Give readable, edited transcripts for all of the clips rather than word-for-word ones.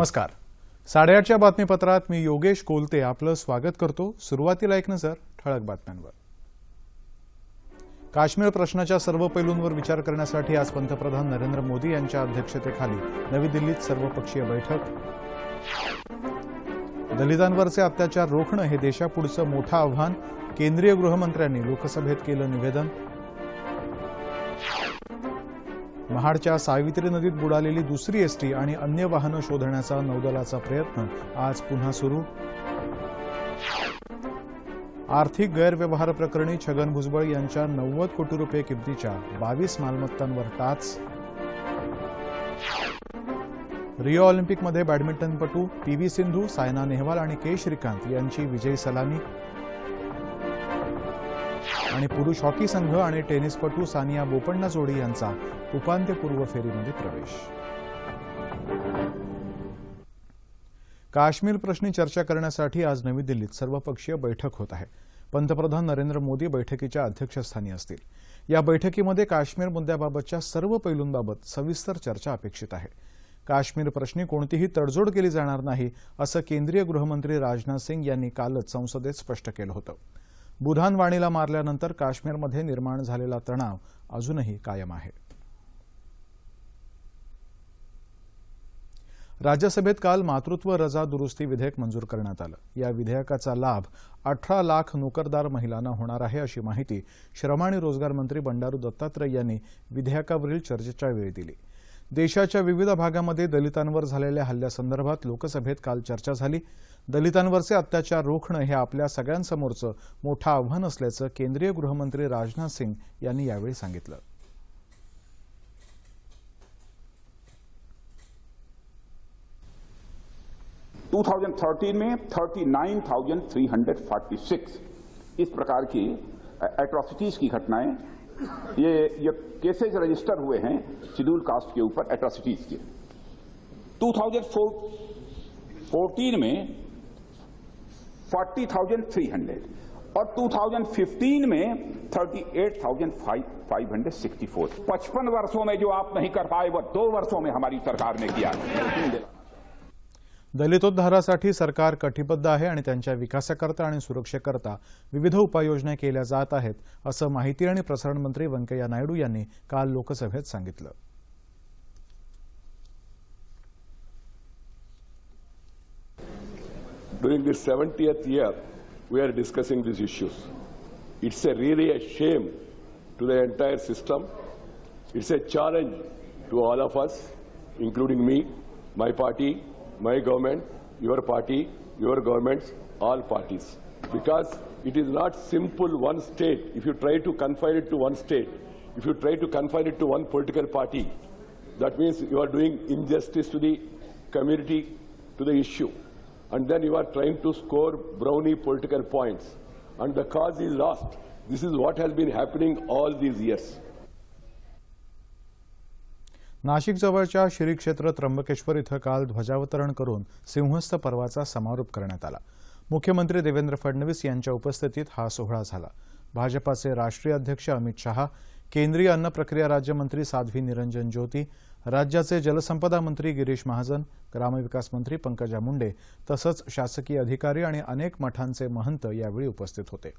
नमस्कार. 8:30च्या बातमीपत्रात मी योगेश कोलते आपलं स्वागत करतो. सुरुवातीला एक नजर ठळक बातम्यांवर. काश्मीर प्रश्नाच्या सर्व पैलूंवर विचार करण्यासाठी आज पंतप्रधान नरेंद्र मोदी यांच्या अध्यक्षतेखाली नवी दिल्लीत सर्वपक्षीय बैठक. दलितांवरचे अत्याचार रोखणं हे देशापुढचं मोठं आव्हान, केंद्रीय गृहमंत्र्यांनी लोकसभेत केलं निवेदन. महाडच्या सावित्री नदीत बुडालेली दुसरी एसटी आणि अन्य वाहनं शोधण्याचा नौदलाचा प्रयत्न आज पुन्हा सुरू. आर्थिक गैरव्यवहार प्रकरणी छगन भुजबळ यांच्या 90 कोटी रुपये किमतीच्या 22 मालमत्तांवर टाच. रिओ ऑलिम्पिकमध्ये बॅडमिंटनपटू पी.व्ही. सिंधू, सायना नेहवाल आणि के. श्रीकांत यांची विजयी सलामी. आणि पुरुष हॉकी संघ आणि टेनिसपटू सानिया बोपण्णा जोडी यांचा उपांत्यपूर्व फेरीमध्ये प्रवेश. काश्मीर प्रश्नी चर्चा करण्यासाठी आज नवी दिल्लीत सर्वपक्षीय बैठक होत आहे. पंतप्रधान नरेंद्र मोदी बैठकीच्या अध्यक्षस्थानी असतील. या बैठकीमध्ये काश्मीर मुद्द्याबाबतच्या सर्व पैलूंबाबत सविस्तर चर्चा अपेक्षित आहे. काश्मीर प्रश्नी कोणतीही तडजोड केली जाणार नाही असं केंद्रीय गृहमंत्री राजनाथ सिंग यांनी कालच संसदेत स्पष्ट केलं होतं. बुधान वाणीला मारल्यानंतर काश्मीरमध्ये निर्माण झालेला तणाव अजूनही कायम आहे. राज्यसभेत काल मातृत्व रजा दुरुस्ती विधेयक मंजूर करण्यात आलं. या विधेयकाचा लाभ 18 लाख नोकरदार महिलांना होणार आहे अशी माहिती श्रम आणि रोजगार मंत्री बंडारू दत्तात्रय यांनी विधेयकावरील चर्चेच्या वेळी दिली. देशाच्या विविध भागामध्ये दलितांवर झालेल्या हल्ल्यासंदर्भात लोकसभेत काल चर्चा झाली. दलितांवरचे अत्याचार रोखणं हे आपल्या सगळ्यांसमोरचं मोठं आव्हान असल्याचं केंद्रीय गृहमंत्री राजनाथ सिंग यांनी यावेळी सांगितलं. में 39,346 इस प्रकार की एट्रोसिटीज की घटनाएं, ये केसेज रजिस्टर हुए हैं शेड्यूल कास्ट के ऊपर एट्रोसिटीज के. 2014 में 40,300 और 2015 में 38,564. 55 वर्षों में जो आप नहीं कर पाए वो 2 वर्षों में हमारी सरकार ने किया. दलितोद्धारासाठी सरकार कटिबद्ध आहे आणि त्यांच्या विकासाकरता आणि सुरक्षेकरता विविध उपाययोजना केल्या जात आहेत असं माहिती आणि प्रसारण मंत्री व्यंकय्या नायडू यांनी काल लोकसभेत सांगितलं. During this 70th year, we are discussing these issues. It's really a shame to the entire system. It's a challenge to all of us, including me, my party, my government, your party, your governments, all parties. Because it is not simple one state. If you try to confine it to one state, if you try to confine it to one political party, that means you are doing injustice to the community, to the issue. And then you are trying to score brownie political points. And the cause is lost. This is what has been happening all these years. Nashik जवळच्या श्री क्षेत्र त्र्यंबकेश्वर इथं काल ध्वजावतरण करून सिंहस्थ पर्वाचा समारोप करण्यात आला. मुख्यमंत्री देवेंद्र फडणवीस यांच्या उपस्थितीत हा सोहळा झाला. भाजपाचे राष्ट्रीय अध्यक्ष अमित शहा, केंद्रीय अन्न प्रक्रिया राज्यमंत्री साध्वी निरंजन ज्योती, राज्याचे जलसंपदा मंत्री गिरीश महाजन, ग्रामविकास मंत्री पंकजा मुंडे तसंच शासकीय अधिकारी आणि अनेक मठांचे महंत यावेळी उपस्थित होते.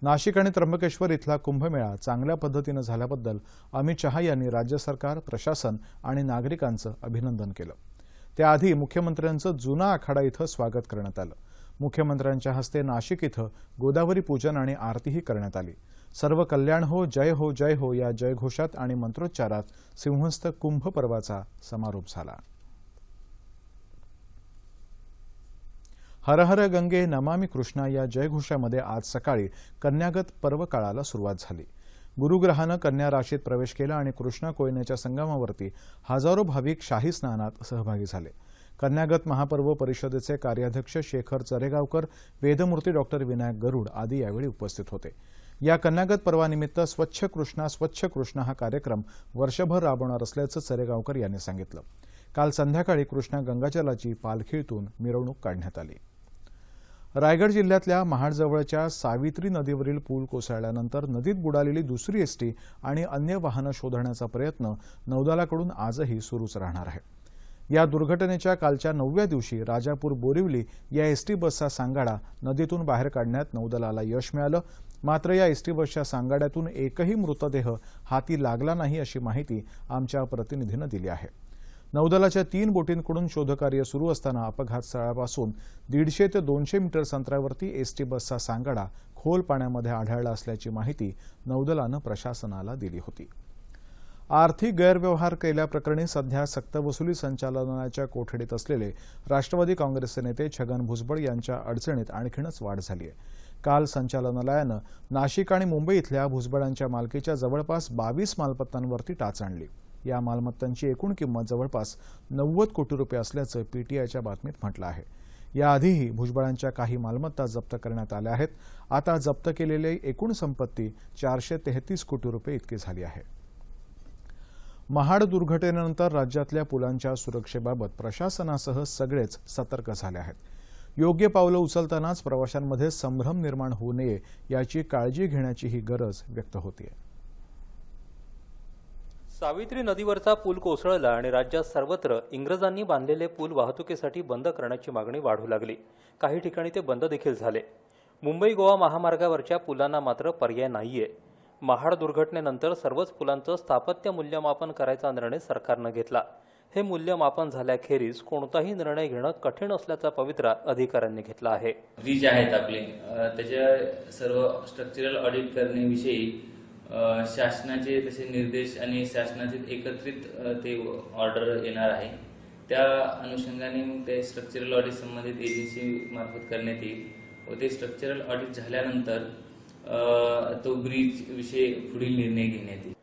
नाशिक आणि त्र्यंबकेश्वर इथला कुंभमेळा चांगल्या पद्धतीनं झाल्याबद्दल अमित शहा यांनी राज्य सरकार, प्रशासन आणि नागरिकांचं अभिनंदन केलं. त्याआधी मुख्यमंत्र्यांचं जुना आखाडा इथं स्वागत करण्यात आलं. मुख्यमंत्र्यांच्या हस्ते नाशिक इथं गोदावरी पूजन आणि आरतीही करण्यात आली. सर्व कल्याण हो, जय हो, जय हो या जयघोषात आणि मंत्रोच्चारात सिंहस्थ कुंभ पर्वाचा समारोप झाला. हर हर गंगे नमामि कृष्णा या जयघोषामध्ये आज सकाळी कन्यागत पर्व काळाला सुरुवात झाली. गुरुग्रहानं कन्या राशीत प्रवेश केला आणि कृष्णा कोयनेच्या संगमावरती हजारो भाविक शाही स्नानात सहभागी झाले. कन्यागत महापर्व परिषदेचे कार्याध्यक्ष शेखर चरेगावकर, वेदमूर्ती डॉक्टर विनायक गरुड आदी यावेळी उपस्थित होते. या कन्यागत पर्वानिमित्त स्वच्छ कृष्णा हा कार्यक्रम वर्षभर राबवणार असल्याचं चरेगावकर यांनी सांगितलं. काल संध्याकाळी कृष्णा गंगाजलाची पालखीतून मिरवणूक काढण्यात आली. रायगड जिल्ह्यातल्या महाडजवळच्या सावित्री नदीवरील पूल कोसळल्यानंतर नदीत बुडालेली दुसरी एसटी आणि अन्य वाहनं शोधण्याचा प्रयत्न नौदलाकडून आजही सुरूच राहणार आहे. या दुर्घटनेच्या कालच्या 9व्या दिवशी राजापूर बोरिवली या एसटी बसचा सांगाडा नदीतून बाहेर काढण्यात नौदलाला यश मिळालं. मात्र या एसटी बसच्या सांगाड्यातून एकही मृतदेह हाती लागला नाही अशी माहिती आमच्या प्रतिनिधीनं दिली आहे. नौदलाच्या 3 बोटींकडून शोधकार्य सुरू असताना अपघात स्थळापासून 150 ते 200 मीटर अंतरावरती एसटी बसचा सांगाडा खोल पाण्यामध्ये आढळला असल्याची माहिती नौदलानं प्रशासनाला दिली होती. आर्थिक गैरव्यवहार केल्याप्रकरणी सध्या सक्तवसुली संचालनालयाच्या कोठडीत असलेले राष्ट्रवादी काँग्रेसचे नेते छगन भुजबळ यांच्या अडचणीत आणखीनच वाढ झाली आहे. काल संचालनालयानं नाशिक आणि मुंबई इथल्या भुजबळांच्या मालकीच्या जवळपास 22 मालमत्तांवरती टाच आणली. या मालमत्तांची एकूण किंमत जवळपास 90 कोटी रुपये असल्याचं पीटीआयच्या बातमीत म्हटलं आहे. याआधीही भुजबळांच्या काही मालमत्ता जप्त करण्यात आल्या आहेत. आता जप्त केलेली एकूण संपत्ती 433 कोटी रुपये इतकी झाली आहे. महाड दुर्घटनेनंतर राज्यातल्या पुलांच्या सुरक्षेबाबत प्रशासनासह सगळेच सतर्क झाले आहेत. योग्य पावलं उचलतानाच प्रवाशांमध्ये संभ्रम निर्माण होऊ नये याची काळजी घेण्याचीही गरज व्यक्त होतीये. सावित्री नदीवरचा पूल कोसळला आणि राज्यात सर्वत्र इंग्रजांनी बांधलेले पूल वाहतुकीसाठी बंद करण्याची मागणी वाढू लागली. काही ठिकाणी ते बंद देखील झाले. मुंबई गोवा महामार्गावरच्या पुलांना मात्र पर्याय नाहीये. महाड दुर्घटनेनंतर सर्वच पुलांचं स्थापत्य मूल्यमापन करायचा निर्णय सरकारनं घेतला. हे मूल्यमापन झाल्याखेरीज कोणताही निर्णय घेणं कठीण असल्याचा पवित्रा अधिकाऱ्यांनी घेतला आहे. ब्रिज आहेत आपले, त्याच्या सर्व स्ट्रक्चरल ऑडिट करण्याविषयी शासनाचे तसे निर्देश आणि शासनाचे एकत्रित ते ऑर्डर येणार आहे. त्या अनुषंगाने मग ते स्ट्रक्चरल ऑडिट संबंधित एजन्सी मार्फत करण्यात येईल व ते स्ट्रक्चरल ऑडिट झाल्यानंतर तो ब्रिज विषयी पुढील निर्णय घेण्यात येईल.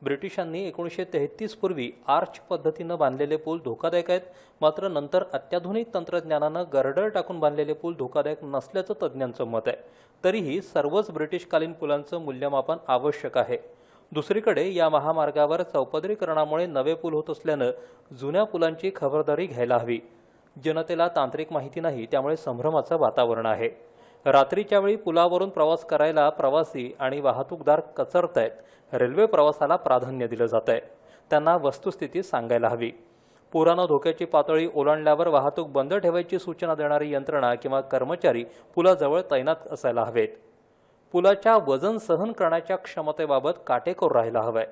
ब्रिटिशांनी 1933 पूर्वी आर्च पद्धतीनं बांधलेले पूल धोकादायक आहेत. मात्र नंतर अत्याधुनिक तंत्रज्ञानानं गर्डर टाकून बांधलेले पूल धोकादायक नसल्याचं तज्ज्ञांचं मत आहे. तरीही सर्वच ब्रिटिशकालीन पुलांचं मूल्यमापन आवश्यक आहे. दुसरीकडे या महामार्गावर चौपदरीकरणामुळे नवे पूल होत असल्यानं जुन्या पुलांची खबरदारी घ्यायला हवी. जनतेला तांत्रिक माहिती नाही, त्यामुळे संभ्रमाचं वातावरण आहे. रात्रीच्या वेळी पुलावरून प्रवास करायला प्रवासी आणि वाहतूकदार कचरतायत. रेल्वे प्रवासाला प्राधान्य दिलं जात आहे. त्यांना वस्तुस्थिती सांगायला हवी. पुरानं धोक्याची पातळी ओलांडल्यावर वाहतूक बंद ठेवायची सूचना देणारी यंत्रणा किंवा कर्मचारी पुलाजवळ तैनात असायला हवेत. पुलाच्या वजन सहन करण्याच्या क्षमतेबाबत काटेकोर राहायला हवंय.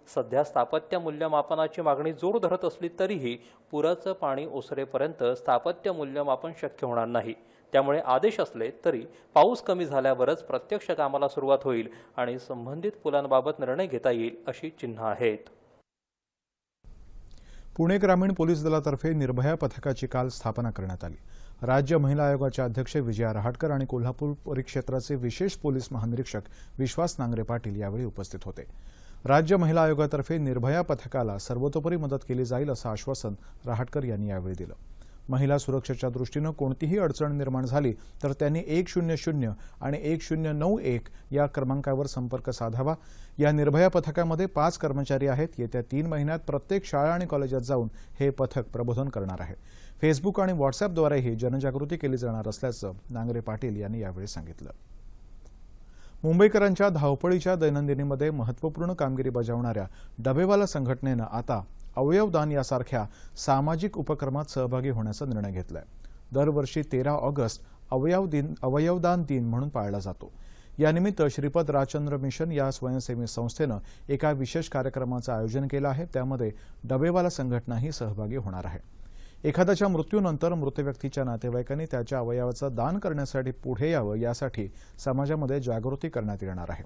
सध्या स्थापत्य मूल्यमापनाची मागणी जोर धरत असली तरीही पुराचं पाणी ओसरेपर्यंत स्थापत्य मूल्यमापन शक्य होणार नाही. त्यामुळे आदेश असले तरी पाऊस कमी झाल्यावरच प्रत्यक्ष कामाला सुरुवात होईल आणि संबंधित पुलांबाबत निर्णय घेता येईल अशी चिन्ह आहेत. पुणे ग्रामीण पोलीस दलातर्फे निर्भया पथकाची काल स्थापना करण्यात आली. राज्य महिला आयोगाच्या अध्यक्ष विजया रहाटकर आणि कोल्हापूर परिक्षेत्राचे विशेष पोलीस महानिरीक्षक विश्वास नांगरे पाटील यावेळी उपस्थित होते. राज्य महिला आयोगातर्फे निर्भया पथकाला सर्वतोपरी मदत केली जाईल असं आश्वासन रहाटकर यांनी यावेळी दिलं. महिला सुरक्षेच्या दृष्टीनं कोणतीही अडचण निर्माण झाली तर त्यांनी 100 आणि 1091 या क्रमांकावर संपर्क साधावा. या निर्भया पथकामध्ये 5 कर्मचारी आहेत. येत्या 3 महिन्यात प्रत्येक शाळा आणि कॉलेजात जाऊन हे पथक प्रबोधन करणार आहे. फेसबुक आणि व्हॉट्सअपद्वारेही जनजागृती केली जाणार असल्याचं नांगरे पाटील यांनी यावेळी सांगितलं. मुंबईकरांच्या धावपळीच्या दैनंदिनीमध्ये महत्त्वपूर्ण कामगिरी बजावणाऱ्या डबेवाला संघटनेनं आता अवयवदान यासारख्या सामाजिक उपक्रमात सहभागी होण्याचा निर्णय घेतलाय. दरवर्षी 13 ऑगस्ट अवयवदान दिन म्हणून पाळला जातो. यानिमित्त श्रीपद राजचंद्र मिशन या स्वयंसेवी संस्थेनं एका विशेष कार्यक्रमाचं आयोजन केलं आहे. त्यामध्ये डबेवाला संघटनाही सहभागी होणार आहे. एखाद्याच्या मृत्यूनंतर मृत व्यक्तीच्या नातेवाईकांनी त्याच्या अवयवाचं दान करण्यासाठी पुढे यावं यासाठी समाजामध्ये जागृती करण्यात येणार आहे.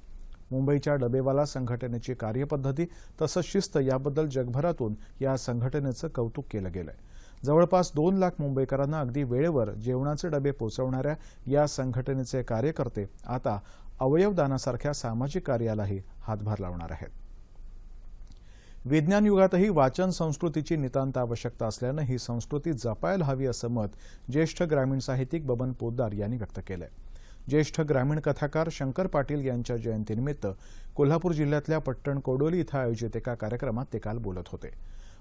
मुंबईच्या डबेवाला संघटनेची कार्यपद्धती तसंच शिस्त याबद्दल जगभरातून या संघटनेचं कौतुक केलं गेलंय. जवळपास 2 लाख मुंबईकरांना अगदी वेळेवर जेवणाचे डबे पोहोचवणाऱ्या या संघटनेचे कार्यकर्ते आता अवयवदानासारख्या सामाजिक कार्यालाही हातभार लावणार आहेत. विज्ञान युगातही वाचन संस्कृतीची नितांत आवश्यकता असल्यानं ही संस्कृती जपायला हवी असं मत ज्येष्ठ ग्रामीण साहित्यिक बबन पोद्दार यांनी व्यक्त केलंय. ज्येष्ठ ग्रामीण कथाकार शंकर पाटील यांच्या जयंतीनिमित्त कोल्हापूर जिल्ह्यातल्या पट्टण कोडोली इथं आयोजित एका कार्यक्रमात ते काल बोलत होते.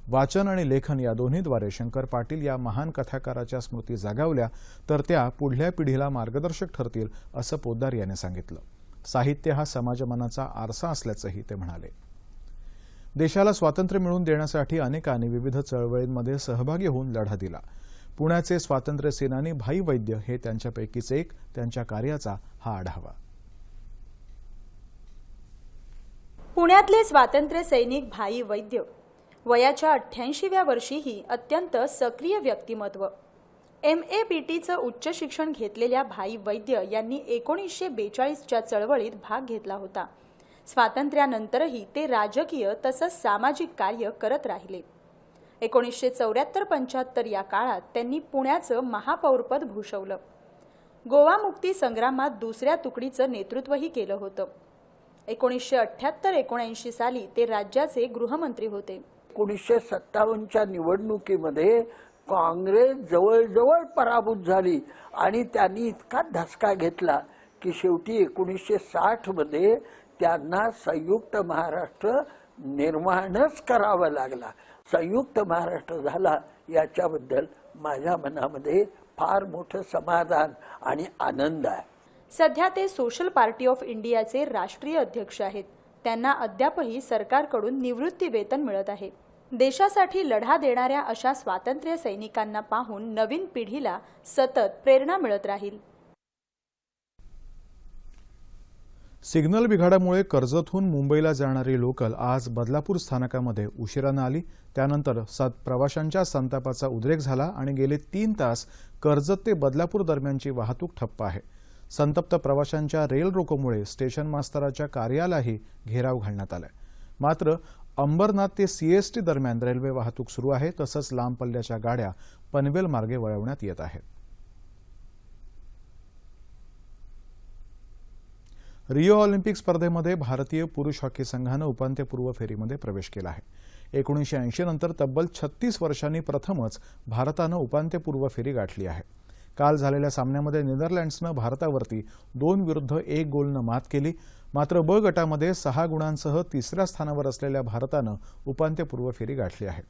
वाचन आणि लेखन या दोन्हीद्वारे शंकर पाटील या महान कथाकाराच्या स्मृती जागावल्या तर त्या पुढल्या पिढीला मार्गदर्शक ठरतील असं पोद्दार यांनी सांगितलं. साहित्य हा समाजमनाचा आरसा असल्याचंही ते म्हणाले. देशाला स्वातंत्र्य मिळवून देण्यासाठी अनेकांनी विविध चळवळींमध्ये सहभागी होऊन लढा दिला. पुण्याचे स्वातंत्र्य सेनानी भाई वैद्य हे त्यांच्यापैकीच एक. त्यांच्या कार्याचा हा आढावा. पुण्यातले स्वातंत्र्य सैनिक भाई वैद्य वयाच्या 88व्या वर्षीही अत्यंत सक्रिय व्यक्तिमत्व. MAPTचं उच्च शिक्षण घेतलेल्या भाई वैद्य यांनी 1942च्या चळवळीत भाग घेतला होता. स्वातंत्र्यानंतरही ते राजकीय तसंच सामाजिक कार्य करत राहिले. 1974-75 या काळात त्यांनी पुण्याचं महापौरपद भूषवलं. गोवा मुक्ती संग्रामात दुसऱ्या तुकडीचं नेतृत्वही केलं होतं. 1978-79 साली ते राज्याचे गृहमंत्री होते. 1957च्या निवडणुकीमध्ये काँग्रेस जवळजवळ पराभूत झाली आणि त्यांनी इतका धसका घेतला की शेवटी 1960 मध्ये त्यांना संयुक्त महाराष्ट्र निर्माणच करावा लागला. संयुक्त महाराष्ट्र झाला याच्याबद्दल माझ्या मनामध्ये फार मोठं समाधान आणि आनंद आहे. सध्या ते सोशल पार्टी ऑफ इंडियाचे राष्ट्रीय अध्यक्ष आहेत. त्यांना अद्यापही सरकारकडून निवृत्ती वेतन मिळत आहे. देशासाठी लढा देणाऱ्या अशा स्वातंत्र्य सैनिकांना पाहून नवीन पिढीला सतत प्रेरणा मिळत राहील. सिग्नल बिघाडामुळे कर्जतहून मुंबईला जाणारी लोकल आज बदलापूर स्थानकामध्ये उशिरानं आली. त्यानंतर प्रवाशांच्या संतापाचा उद्रेक झाला आणि गेले 3 तास कर्जत ते बदलापूर दरम्यानची वाहतूक ठप्प आहे. संतप्त प्रवाशांच्या रेल रोकोमुळे स्टेशन मास्तराच्या कार्यालयालाही घेराव घालण्यात आलाय. मात्र अंबरनाथ ते CST दरम्यान रेल्वे वाहतूक सुरू आहे. तसंच लांब पल्ल्याच्या गाड्या पनवेल मार्गे वळवण्यात येत आहेत. रिओ ऑलिम्पिक स्पर्धेमध्ये भारतीय पुरुष हॉकी संघानं उपांत्यपूर्व फेरीमध्ये प्रवेश केला आहे. 1980 नंतर तब्बल 36 वर्षांनी प्रथमच भारतानं उपांत्यपूर्व फेरी गाठली आहे. काल झालेल्या सामन्यामध्ये नेदरलँड्सनं भारतावरती 2-1 गोलनं मात केली. मात्र ब गटामध्ये 6 गुणांसह तिसऱ्या स्थानावर असलेल्या भारतानं उपांत्यपूर्व फेरी गाठली आहे.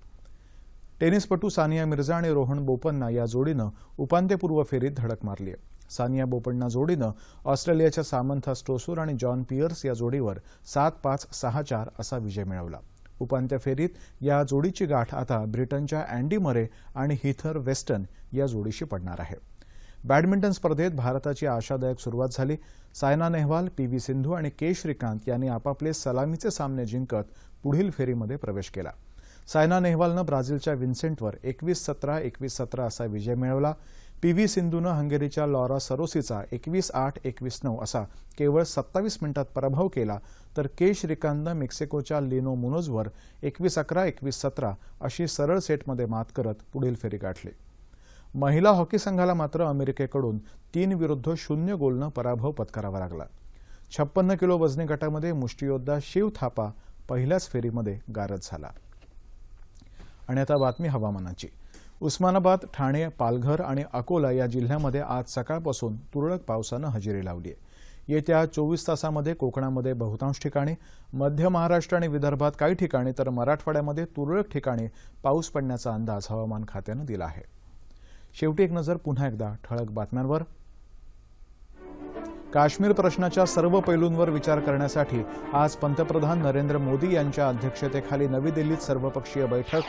टेनिसपटू सानिया मिर्झा आणि रोहन बोपन्ना या जोडीनं उपांत्यपूर्व फेरीत धडक मारली आहे. सानिया बोपन्ना जोडीनं ऑस्ट्रेलियाच्या सामंथा स्टोसूर आणि जॉन पियर्स या जोडीवर 7-5, 6-4 असा विजय मिळवला. उपांत्य फेरीत या जोडीची गाठ आता ब्रिटनच्या अँडी मरे आणि हीथर वेस्टन या जोडीशी पडणार आहे. बॅडमिंटन स्पर्धेत भारताची आशादायक सुरुवात झाली. सायना नेहवाल, PV सिंधू आणि के श्रीकांत यांनी आपापले सलामीचे सामने जिंकत पुढील फेरीमध्ये प्रवेश केला. सायना नेहवालनं ब्राझीलच्या विन्सेंटवर 21-17, 21-17 असा विजय मिळवला. PV सिंधूनं हंगेरीच्या लॉरा सरोसीचा 21-8, 21-9 असा केवळ 27 मिनिटात पराभव केला. तर के श्रीकांतनं मेक्सिकोच्या लिनो मुनोजवर 21-11, 21-17 अशी सरळ सेटमध्ये मात करत पुढील फेरी गाठली. महिला हॉकी संघाला मात्र अमेरिकेकडून 3-0 गोलनं पराभव पत्करावा लागला. 56 किलो वजनी गटामध्ये मुष्टियोद्धा शिव थापा पहिल्याच फेरीमध्ये गारद झाला. आणि आता बातमी हवामानाची. उस्मानाबाद, ठाणे, पालघर आणि अकोला या जिल्ह्यामध्ये आज सकाळपासून तुरळक पावसानं हजेरी लावली आहे. येत्या 24 तासामध्ये कोकणामध्ये बहुतांश ठिकाणी, मध्य महाराष्ट्र आणि विदर्भात काही ठिकाणी तर मराठवाड्यामध्ये तुरळक ठिकाणी पाऊस पडण्याचा अंदाज हवामान खात्यानं दिला आहे. शेवटी एक नजर पुन्हा एकदा ठळक बातम्यांवर. काश्मीर प्रश्नाच्या सर्व पैलूंवर विचार करण्यासाठी आज पंतप्रधान नरेंद्र मोदी यांच्या अध्यक्षतेखाली नवी दिल्लीत सर्वपक्षीय बैठक.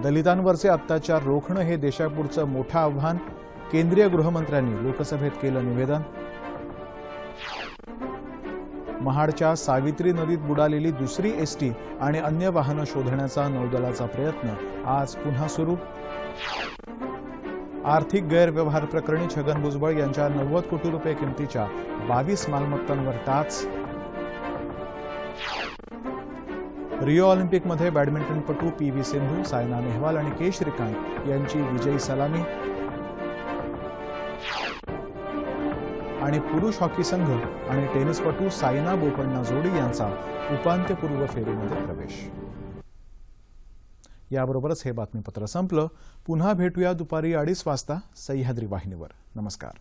दलितांवरचे अत्याचार रोखणं हे देशापुढचं मोठं आव्हान. केंद्रीय गृहमंत्र्यांनी लोकसभेत केलं निवेदन. महाडच्या सावित्री नदीत बुडालेली दुसरी ST आणि अन्य वाहनं शोधण्याचा नौदलाचा प्रयत्न आज पुन्हा सुरू. आर्थिक गैरव्यवहार प्रकरणी छगन भुजबळ यांच्या 90 कोटी रुपये किमतीच्या 22 मालमत्तांवर टाच. रिओ ऑलिम्पिकमध्ये बॅडमिंटनपटू PV सिंधू, सायना नेहवाल आणि के श्रीकांत यांची विजयी सलामी. आणि पुरुष हॉकी संघ आणि टेनिसपटू सायना बोपन्ना जोडी यांचा उपांत्यपूर्व फेरीमध्ये प्रवेश. याबरोबरच हे बातमीपत्र संपलं. पुन्हा भेटूया दुपारी 2:30 वाजता सह्याद्री वाहिनीवर. नमस्कार.